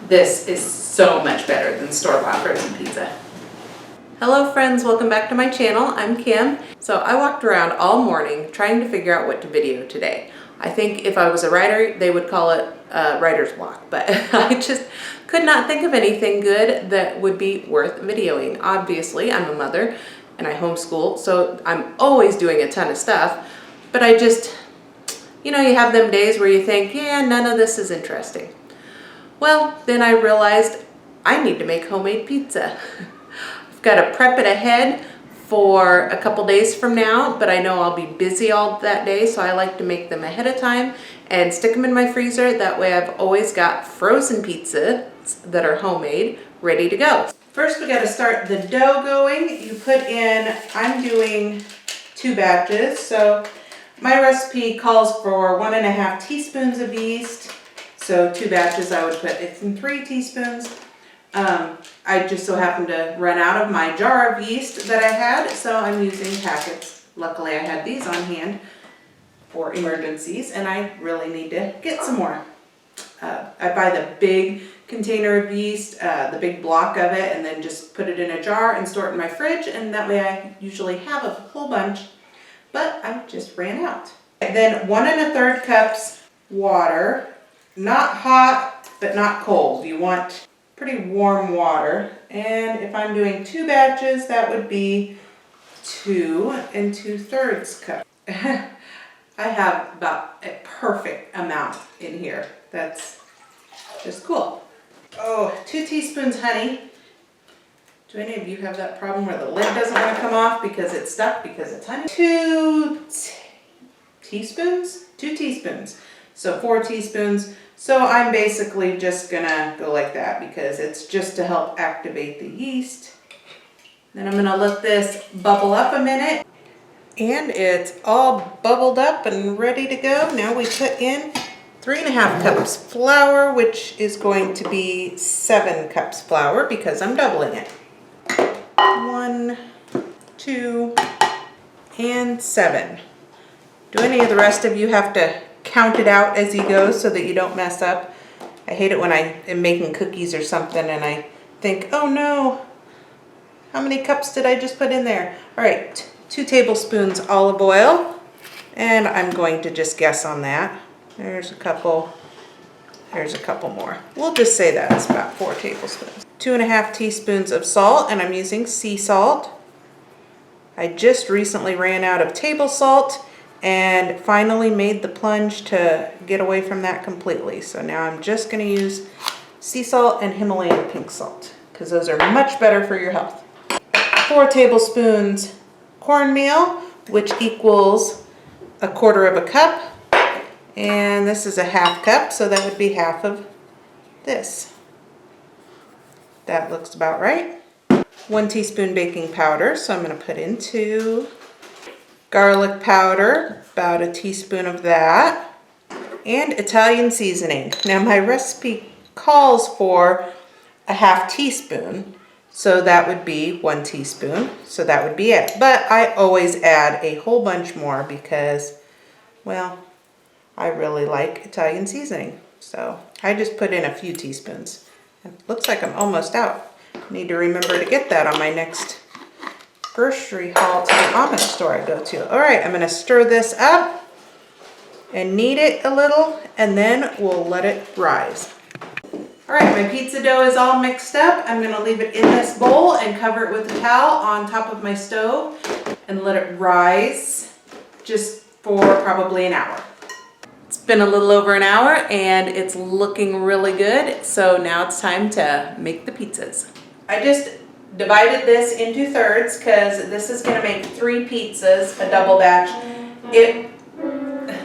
This is so much better than store-bought frozen pizza. Hello friends, welcome back to my channel. I'm Kim. So I walked around all morning trying to figure out what to video today. I think if I was a writer, they would call it writer's block, but I just could not think of anything good that would be worth videoing. Obviously, I'm a mother and I homeschool, so I'm always doing a ton of stuff, but I just, you have them days where you think, yeah, none of this is interesting. Well, then I realized I need to make homemade pizza. I've got to prep it ahead for a couple days from now, but I know I'll be busy all that day, so I like to make them ahead of time and stick them in my freezer. That way I've always got frozen pizzas that are homemade ready to go. First we got to start the dough going. You put in, I'm doing 2 batches, so my recipe calls for 1.5 teaspoons of yeast. So 2 batches I would put in 3 teaspoons. I just so happened to run out of my jar of yeast that I had, so I'm using packets. Luckily I had these on hand for emergencies, and I really need to get some more. I buy the big container of yeast, the big block of it, and then just put it in a jar and store it in my fridge, and that way I usually have a whole bunch, but I just ran out. And then 1 1/3 cups water, not hot, but not cold. You want pretty warm water, and if I'm doing 2 batches, that would be 2 2/3 cups. I have about a perfect amount in here. That's just cool. Oh, 2 teaspoons honey. Do any of you have that problem where the lid doesn't want to come off because it's stuck because it's honey? 2 teaspoons? 2 teaspoons. So 4 teaspoons. So I'm basically just gonna go like that because it's just to help activate the yeast. Then I'm gonna let this bubble up a minute. And it's all bubbled up and ready to go. Now we put in 3.5 cups flour, which is going to be 7 cups flour because I'm doubling it. 1, 2, and 7. Do any of the rest of you have to count it out as you go so that you don't mess up? I hate it when I am making cookies or something and I think, oh no, how many cups did I just put in there? All right, 2 tablespoons olive oil, and I'm going to just guess on that. There's a couple more. We'll just say that's about 4 tablespoons. 2.5 teaspoons of salt, and I'm using sea salt. I just recently ran out of table salt and finally made the plunge to get away from that completely. So now I'm just gonna use sea salt and Himalayan pink salt because those are much better for your health. 4 tablespoons cornmeal, which equals 1/4 cup. And this is a 1/2 cup, so that would be half of this. That looks about right. 1 teaspoon baking powder, so I'm gonna put in 2. Garlic powder, about 1 teaspoon of that, and Italian seasoning. Now my recipe calls for 1/2 teaspoon, so that would be 1 teaspoon, so that would be it. But I always add a whole bunch more because, well, I really like Italian seasoning. So I just put in a few teaspoons. It looks like I'm almost out. Need to remember to get that on my next grocery haul to the Amish store I go to. All right, I'm gonna stir this up and knead it a little, and then we'll let it rise. All right, my pizza dough is all mixed up. I'm gonna leave it in this bowl and cover it with a towel on top of my stove and let it rise just for probably an hour. It's been a little over an hour and it's looking really good. So now it's time to make the pizzas. I just divided this into thirds because this is going to make 3 pizzas, a double batch.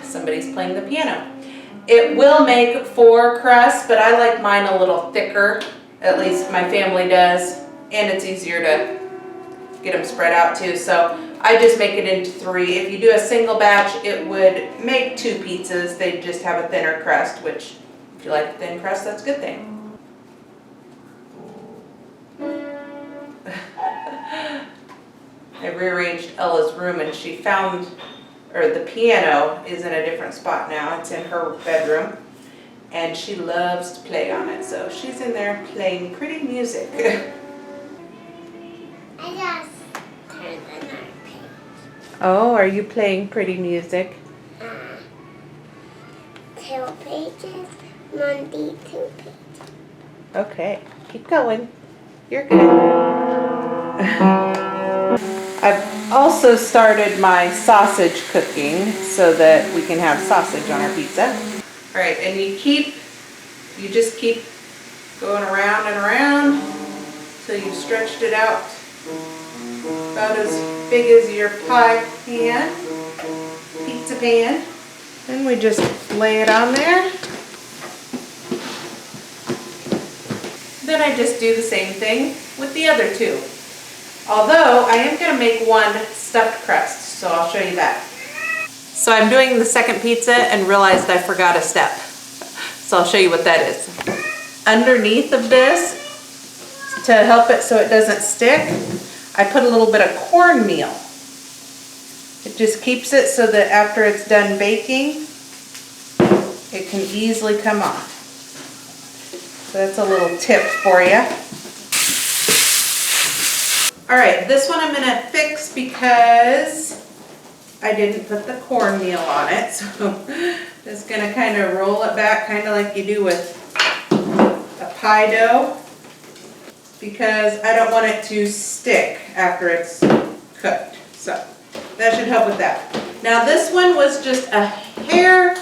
Somebody's playing the piano. It will make 4 crusts, but I like mine a little thicker. At least my family does, and it's easier to get them spread out too. So I just make it into 3. If you do a single batch, it would make 2 pizzas. They'd just have a thinner crust, which if you like a thin crust, that's a good thing. I rearranged Ella's room and she found, or the piano is in a different spot now. It's in her bedroom. and she loves to play on it. So she's in there playing pretty music. I just turned another page. Oh, are you playing pretty music? 2 pages, Monday 2 pages. Okay, keep going. You're good. I've also started my sausage cooking so that we can have sausage on our pizza. All right, and you just keep going around and around till you've stretched it out about as big as your pie pan, pizza pan. Then we just lay it on there. Then I just do the same thing with the other 2. Although I am going to make one stuffed crust, so I'll show you that. So I'm doing the second pizza and realized I forgot a step. So I'll show you what that is. Underneath of this, to help it so it doesn't stick, I put a little bit of cornmeal. It just keeps it so that after it's done baking, it can easily come off. So that's a little tip for you. All right, this one I'm gonna fix because I didn't put the cornmeal on it. So just gonna kind of roll it back, kind of like you do with a pie dough, because I don't want it to stick after it's cooked. So that should help with that. Now this one was just a hair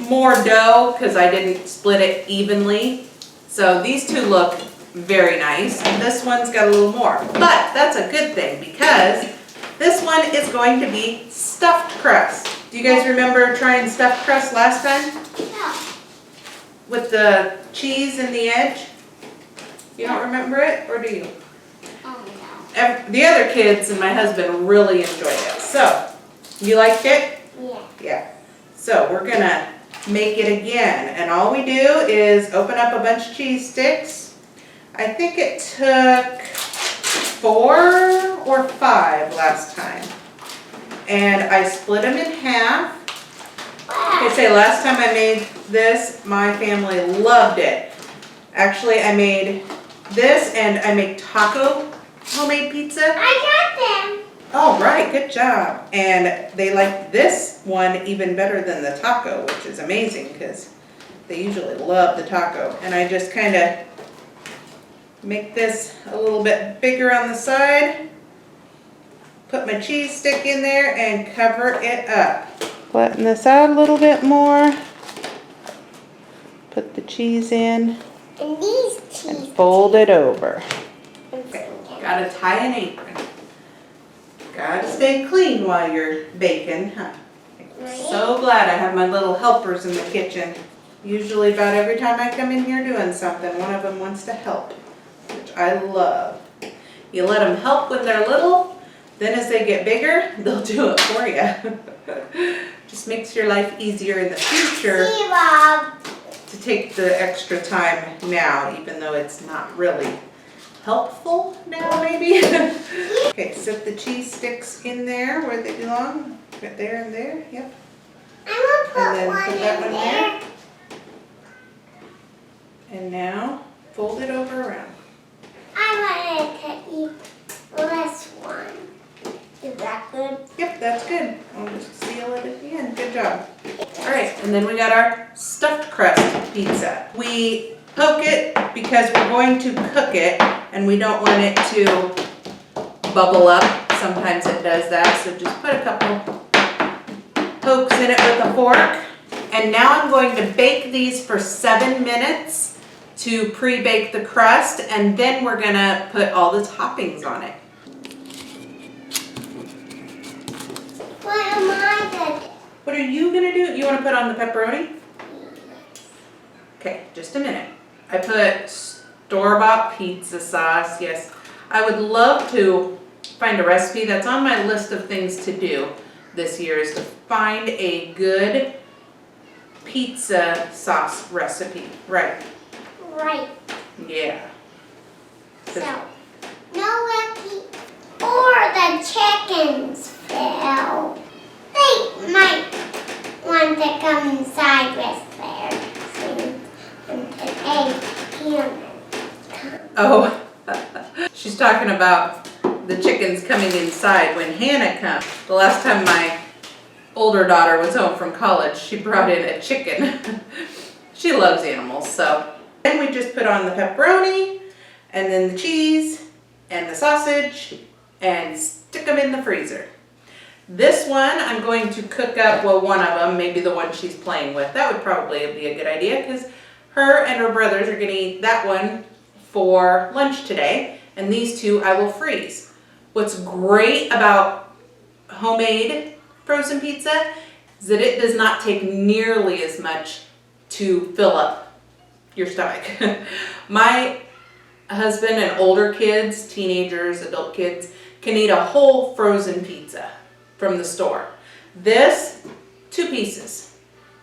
more dough because I didn't split it evenly. So these 2 look very nice. And this one's got a little more. But that's a good thing because this one is going to be stuffed crust. Do you guys remember trying stuffed crust last time? No. With the cheese in the edge? You don't remember it, or do you? Oh no. The other kids and my husband really enjoyed it. So, you liked it? Yeah. Yeah. So we're gonna make it again. And all we do is open up a bunch of cheese sticks. I think it took 4 or 5 last time. And I split them in half. I say last time I made this, my family loved it. Actually, I made this and I make taco homemade pizza. I got them. Oh, right, good job. And they liked this one even better than the taco, which is amazing because they usually love the taco. And I just kind of make this a little bit bigger on the side, put my cheese stick in there and cover it up. Flatten this out a little bit more, put the cheese in, And these cheese. and fold it over. Okay, gotta tie an apron. Gotta stay clean while you're baking, huh? So glad I have my little helpers in the kitchen. Usually about every time I come in here doing something, one of them wants to help, which I love. You let them help when they're little, then as they get bigger, they'll do it for you. Just makes your life easier in the future. See, Bob. To take the extra time now, even though it's not really helpful now, maybe. Okay, set the cheese sticks in there where they belong. Right there and there, yep. I'm gonna And then put put one that in one there. And now fold it over around. I wanted to eat this one. Is that good? Yep, that's good. I'll just seal it at the end. Good job. All right, and then we got our stuffed crust pizza. We poke it because we're going to cook it and we don't want it to bubble up. Sometimes it does that, so just put a couple pokes in it with a fork. And now I'm going to bake these for 7 minutes to pre-bake the crust, and then we're gonna put all the toppings on it. What am I gonna do? What are you gonna do? You wanna put on the pepperoni? Okay, just a minute. I put store-bought pizza sauce, yes. I would love to find a recipe. That's on my list of things to do this year, is to find a good pizza sauce recipe. Right. Right. Yeah. So, no recipe. Or the chickens fell. They might want to come inside with their Hannah. Oh, she's talking about the chickens coming inside when Hannah comes. The last time my older daughter was home from college, she brought in a chicken. She loves animals, so. Then we just put on the pepperoni, and then the cheese, and the sausage, and stick them in the freezer. This one, I'm going to cook up, well, one of them, maybe the one she's playing with. That would probably be a good idea, because her and her brothers are gonna eat that one for lunch today, and these two I will freeze. What's great about homemade frozen pizza is that it does not take nearly as much to fill up your stomach. My husband and older kids, teenagers, adult kids, can eat a whole frozen pizza from the store. This, 2 pieces.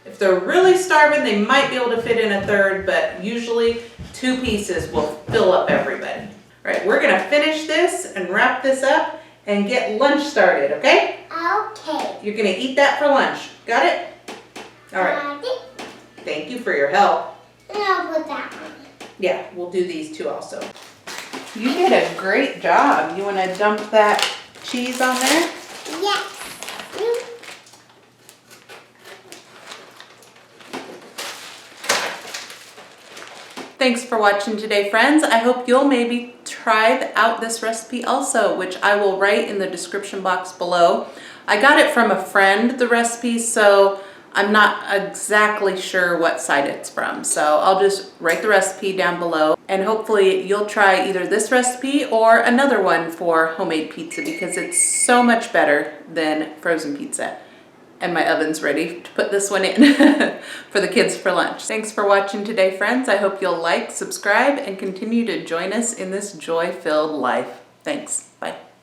If they're really starving, they might be able to fit in a third, but usually 2 pieces will fill up everybody. All right, we're gonna finish this and wrap this up and get lunch started, okay? Okay. You're gonna eat that for lunch. Got it? All right. Got it. Thank you for your help. And I'll put that one. Yeah, we'll do these 2 also. You did a great job. You wanna dump that cheese on there? Yes. Thanks for watching today, friends. I hope you'll maybe try out this recipe also, which I will write in the description box below. I got it from a friend, the recipe, so I'm not exactly sure what site it's from. So I'll just write the recipe down below, and hopefully you'll try either this recipe or another one for homemade pizza, because it's so much better than frozen pizza. And my oven's ready to put this one in for the kids for lunch. Thanks for watching today, friends. I hope you'll like, subscribe, and continue to join us in this joy-filled life. Thanks. Bye.